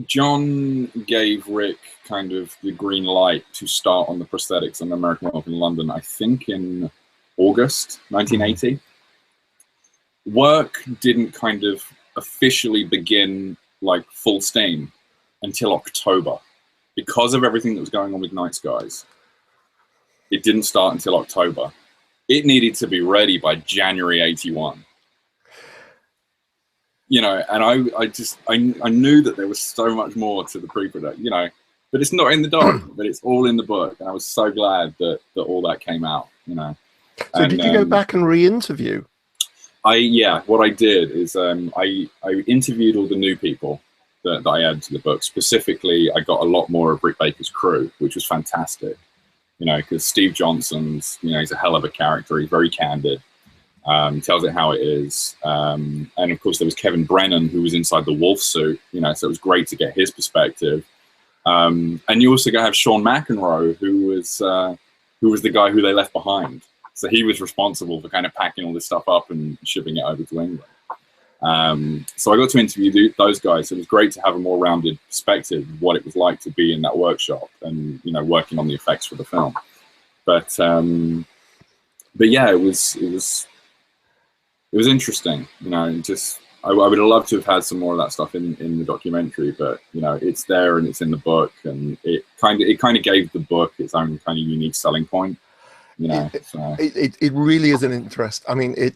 John gave Rick kind of the green light to start on the prosthetics on American Werewolf in London, I think in August 1980. Work didn't kind of officially begin like full steam until October. Because of everything that was going on with Night Skies, it didn't start until October. It needed to be ready by January 81. You know, and I knew that there was so much more to the pre-production, you know, but it's not in the doc, but it's all in the book. And I was so glad that all that came out, you know. So did you go back and re-interview? What I did is I interviewed all the new people that I added to the book. Specifically, I got a lot more of Rick Baker's crew, which was fantastic, you know, because Steve Johnson's, you know, he's a hell of a character. He's very candid. Tells it how it is. And of course there was Kevin Brennan, who was inside the wolf suit, you know, so it was great to get his perspective. And you also have Sean McEnroe, who was the guy who they left behind. So he was responsible for kind of packing all this stuff up and shipping it over to England. So I got to interview those guys. So it was great to have a more rounded perspective of what it was like to be in that workshop and, you know, working on the effects for the film. But yeah, it was interesting, you know. Just I would have loved to have had some more of that stuff in the documentary, but you know, it's there and it's in the book, and it kind of gave the book its own kind of unique selling point, you know. It really is an interest. I mean, I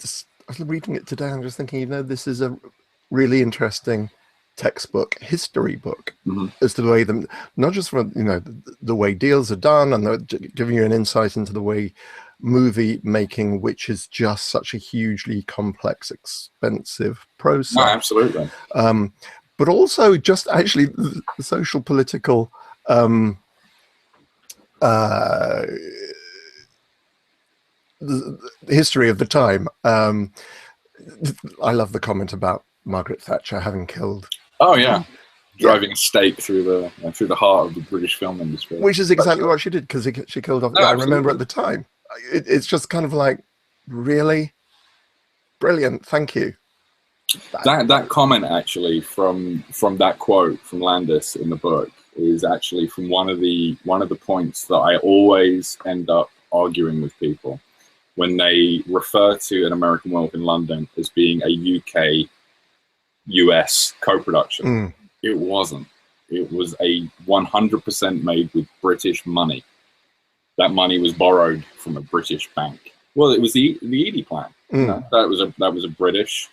was reading it today. I'm just thinking, you know, this is a really interesting textbook history book as to the way them, not just from, you know, the way deals are done, and giving you an insight into the way movie making, which is just such a hugely complex, expensive process. No, absolutely. But also just actually the social political the history of the time. I love the comment about Margaret Thatcher having killed. Oh yeah. Driving a stake through the heart of the British film industry, which is exactly what she did, because she killed off. I remember at the time. It's just kind of like, really brilliant. Thank you. That comment actually from that quote from Landis in the book is actually from one of the points that I always end up arguing with people, when they refer to an American Werewolf in London as being a UK-US co-production. It wasn't. It was a 100% made with British money. That money was borrowed from a British bank. Well, it was the Edie plan. You know, that was a British.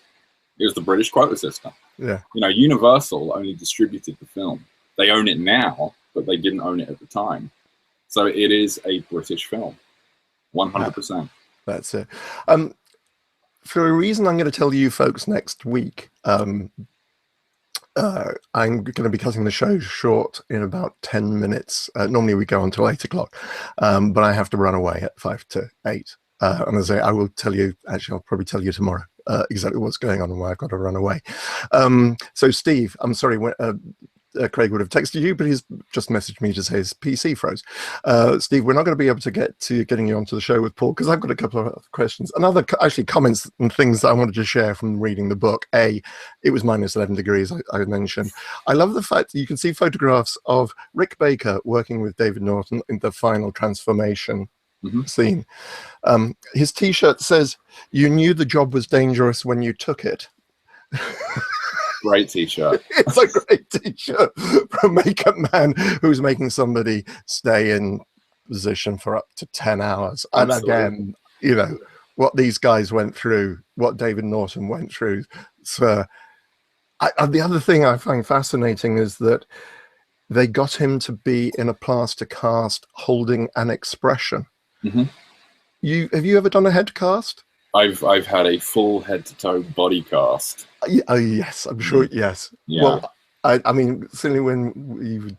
It was the British quota system. Yeah. You know, Universal only distributed the film. They own it now, but they didn't own it at the time. So it is a British film, 100%. That's it. For a reason I'm going to tell you folks next week, I'm going to be cutting the show short in about 10 minutes. Normally we go until 8 o'clock, but I have to run away at 5 to 8. And as I will tell you, actually, I'll probably tell you tomorrow exactly what's going on and why I've got to run away. So Steve, I'm sorry, Craig would have texted you, but he's just messaged me to say his PC froze. Steve, we're not going to be able to get to getting you onto the show with Paul because I've got a couple of questions and other actually comments and things that I wanted to share from reading the book. It was minus 11 degrees, I mentioned. I love the fact that you can see photographs of Rick Baker working with David Norton in the final transformation scene. His T-shirt says, "You knew the job was dangerous when you took it." Great T-shirt. It's a great T-shirt from a makeup man who's making somebody stay in position for up to 10 hours. Absolutely. And again, you know, what these guys went through, what David Norton went through. So the other thing I find fascinating is that they got him to be in a plaster cast holding an expression. Have you ever done a head cast? I've had a full head to toe body cast. Oh yes, I'm sure. Yes. Yeah. Well, I mean, certainly when you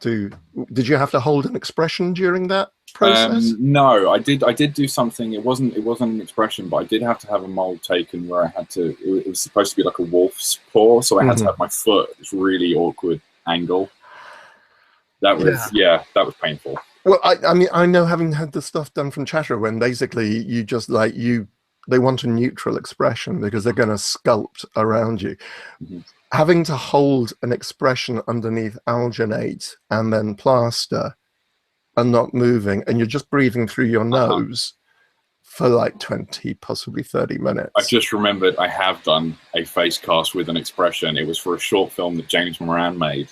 did you have to hold an expression during that process? No, I did do something. It wasn't an expression, but I did have to have a mold taken where I had to. It was supposed to be like a wolf's paw, so I had to have my foot at this really awkward angle. That was that was painful. Well, I mean, I know having had the stuff done from Chatter when basically you just like they want a neutral expression because they're going to sculpt around you. Having to hold an expression underneath alginate and then plaster and not moving, and you're just breathing through your nose for like 20, possibly 30 minutes. I just remembered I have done a face cast with an expression. It was for a short film that James Moran made.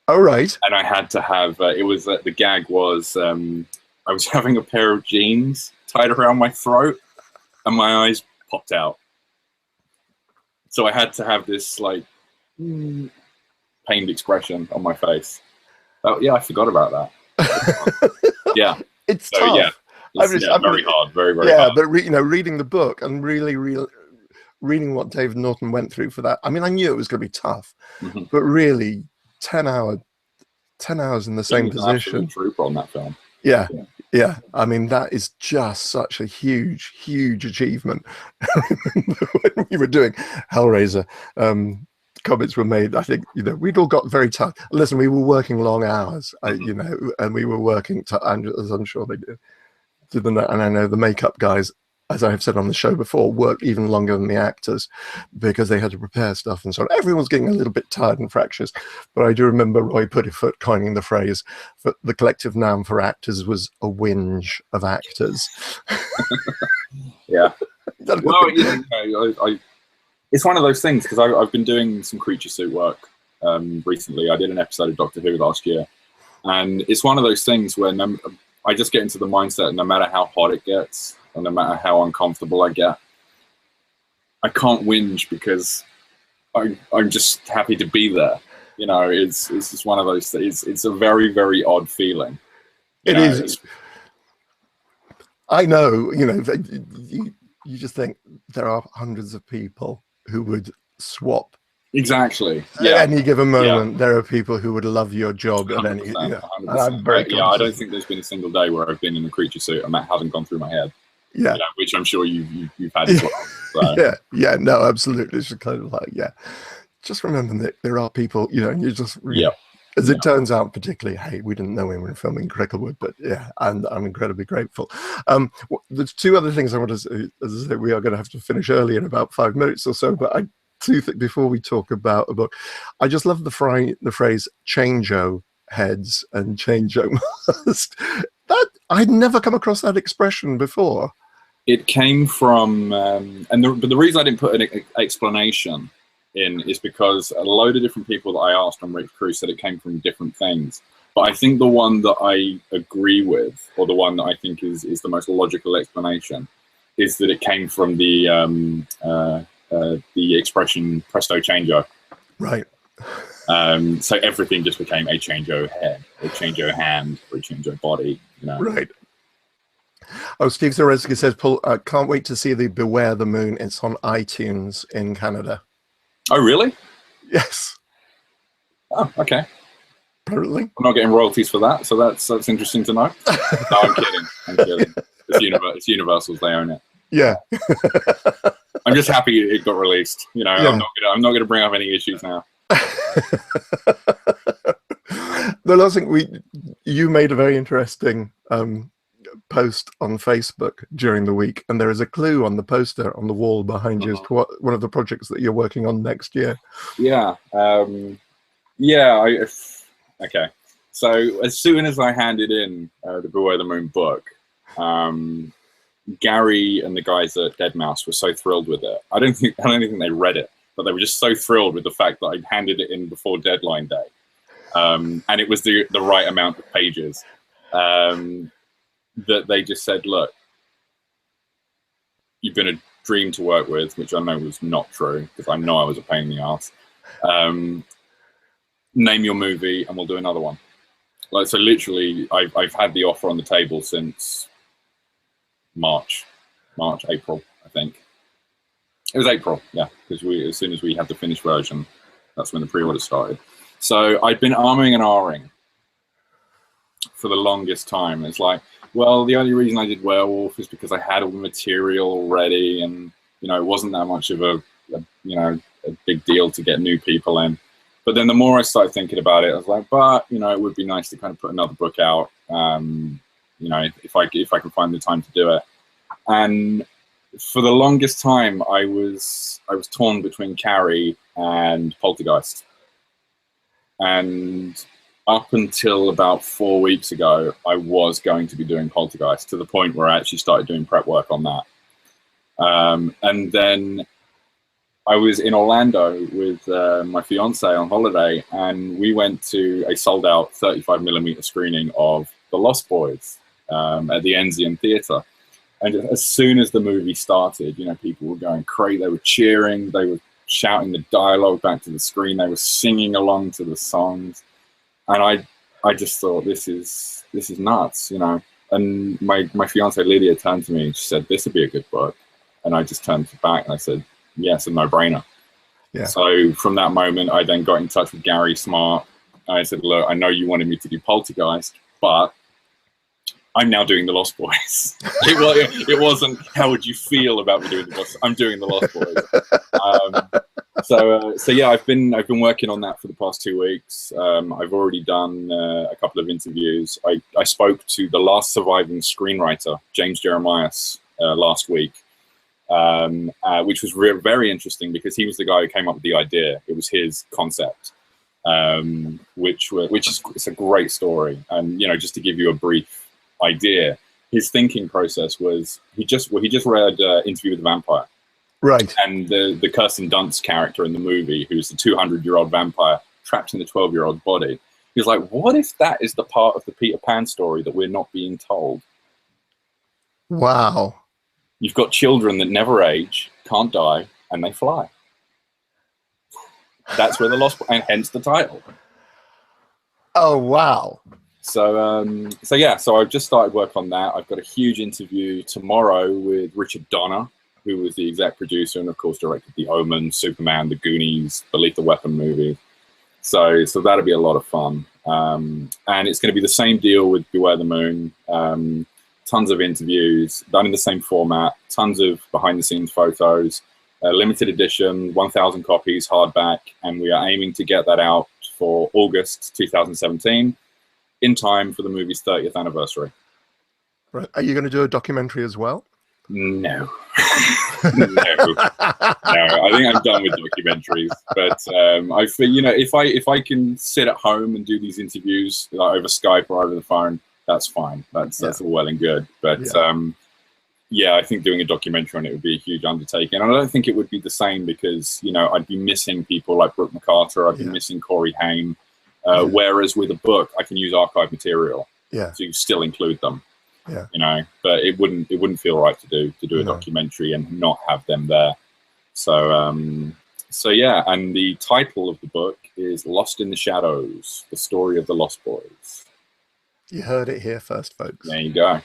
Oh, right. And I had to have, it was, the gag was, I was having a pair of jeans tied around my throat and my eyes popped out. So I had to have this like pained expression on my face. Oh yeah, I forgot about that. Yeah. It's so, tough. Yeah, very hard, very hard. Yeah, but reading the book and really reading what David Norton went through for that. I mean, I knew it was going to be tough, but really 10 hours in the same position. Trooper on that film. Yeah. I mean, that is just such a huge achievement. I remember when we were doing Hellraiser, comments were made. I think, we'd all got very tired. Listen, we were working long hours, and we were working, as I'm sure they did. And I know the makeup guys, as I have said on the show before, worked even longer than the actors because they had to prepare stuff and so on. Everyone's getting a little bit tired and fractious. But I do remember Roy Puttyfoot coining the phrase that the collective noun for actors was a whinge of actors. Yeah. Well, it's one of those things because I've been doing some creature suit work recently. I did an episode of Doctor Who last year. And it's one of those things where I just get into the mindset, no matter how hot it gets, and no matter how uncomfortable I get, I can't whinge because I'm just happy to be there. It's just one of those things. It's a very, very odd feeling. It is. I know, you just think there are hundreds of people who would swap. Exactly. At any given moment, there are people who would love your job at any. I'm very I don't think there's been a single day where I've been in a creature suit and that hasn't gone through my head. Yeah, which I'm sure you've had as well. So. No, absolutely. It's kind of like, just remember that there are people, you just, as it turns out, particularly, hey, we didn't know when we were filming Cricklewood, but and I'm incredibly grateful. There's two other things I want to say. As I say, we are going to have to finish early in about 5 minutes or so, but I do think before we talk about a book, I just love the phrase change-o heads and change-o mask. That I'd never come across that expression before. It came from, but the reason I didn't put an explanation in is because a load of different people that I asked on Rick's Crew said it came from different things. But I think the one that I agree with, or the one that I think is the most logical explanation, is that it came from the expression "presto changeo." Right. So everything just became a changeo head, a changeo hand, or a changeo body. You know? Right. Oh, Steve Zareski says, Paul, I can't wait to see the Beware the Moon. It's on iTunes in Canada. Oh, really? Yes. Oh, okay. Apparently. I'm not getting royalties for that, so that's interesting to know. No, I'm kidding. I'm kidding. It's Universal's, they own it. Yeah. I'm just happy it got released. You know, Yeah. I'm not gonna bring up any issues now. The last thing you made a very interesting post on Facebook during the week, and there is a clue on the poster on the wall behind you as to what one of the projects that you're working on next year. Yeah. Okay. So as soon as I handed in the Beware the Moon book, Gary and the guys at Dead Mouse were so thrilled with it. I don't think they read it, but they were just so thrilled with the fact that I'd handed it in before deadline day, and it was the right amount of pages. That they just said, look, you've been a dream to work with, which I know was not true, because I know I was a pain in the ass. Name your movie and we'll do another one. Like, so literally, I've had the offer on the table since April, I think. It was April, yeah, because as soon as we had the finished version, that's when the pre-order started. So I've been arming and ahhing for the longest time. It's like, well, the only reason I did Werewolf is because I had all the material already, and you know, it wasn't that much of a big deal to get new people in. But then the more I started thinking about it, I was like, but you know, it would be nice to kind of put another book out. You know, if I can find the time to do it. And for the longest time, I was torn between Carrie and Poltergeist. And up until about 4 weeks ago, I was going to be doing Poltergeist, to the point where I actually started doing prep work on that. And then I was in Orlando with my fiance on holiday, and we went to a sold-out 35mm screening of The Lost Boys at the Enzian Theatre. And as soon as the movie started, you know, people were going crazy. They were cheering. They were shouting the dialogue back to the screen. They were singing along to the songs. And I just thought, this is nuts, you know. And my fiance Lydia turned to me and she said, this would be a good book. And I just turned back and I said, yes, a no-brainer. Yeah. So from that moment, I then got in touch with Gary Smart. I said, look, I know you wanted me to do Poltergeist, but I'm now doing The Lost Boys. It wasn't, how would you feel about me doing The Lost? I'm doing The Lost Boys. So yeah, I've been working on that for the past 2 weeks. I've already done a couple of interviews. I spoke to the last surviving screenwriter, James Jeremias, last week, which was very interesting because he was the guy who came up with the idea. It was his concept, which is, it's a great story. And you know, just to give you a brief idea, his thinking process was he just read Interview with the Vampire. Right. And the Kirsten Dunst character in the movie, who's the 200-year-old vampire trapped in the 12-year-old body, he's like, what if that is the part of the Peter Pan story that we're not being told? Wow. You've got children that never age, can't die, and they fly. That's where the Lost, and hence the title. Oh, wow. So yeah, so I've just started work on that. I've got a huge interview tomorrow with Richard Donner, who was the exec producer and of course directed The Omen, Superman, The Goonies, the Lethal Weapon movie. So that'll be a lot of fun. And it's going to be the same deal with Beware the Moon. Tons of interviews done in the same format, tons of behind the scenes photos, limited edition, 1,000 copies, hardback. And we are aiming to get that out for August 2017 in time for the movie's 30th anniversary. Right. Are you going to do a documentary as well? No. No. I think I'm done with documentaries. But I feel, you know, if I can sit at home and do these interviews like over Skype or over the phone, that's fine. That's all well and good. But yeah, I think doing a documentary on it would be a huge undertaking. And I don't think it would be the same because, you know, I'd be missing people like Brooke McCarter, I'd be missing Corey Haim. Whereas with a book, I can use archive material to still include them. You know, but it wouldn't feel right to do a documentary and not have them there. So yeah, and the title of the book is Lost in the Shadows: The Story of the Lost Boys. You heard it here first, folks. There you go.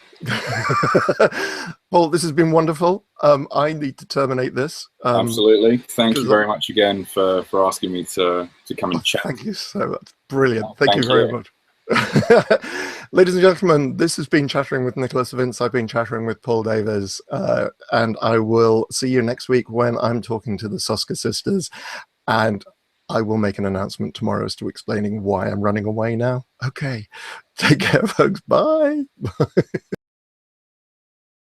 Paul, this has been wonderful. I need to terminate this. Absolutely. Thank you very much again for asking me to come and chat. Thank you so much. Brilliant. Thank you very much. Ladies and gentlemen, this has been Chattering with Nicholas Vince. I've been chattering with Paul Davies, and I will see you next week when I'm talking to the Soska sisters, and I will make an announcement tomorrow as to explaining why I'm running away now. Okay. Take care, folks. Bye.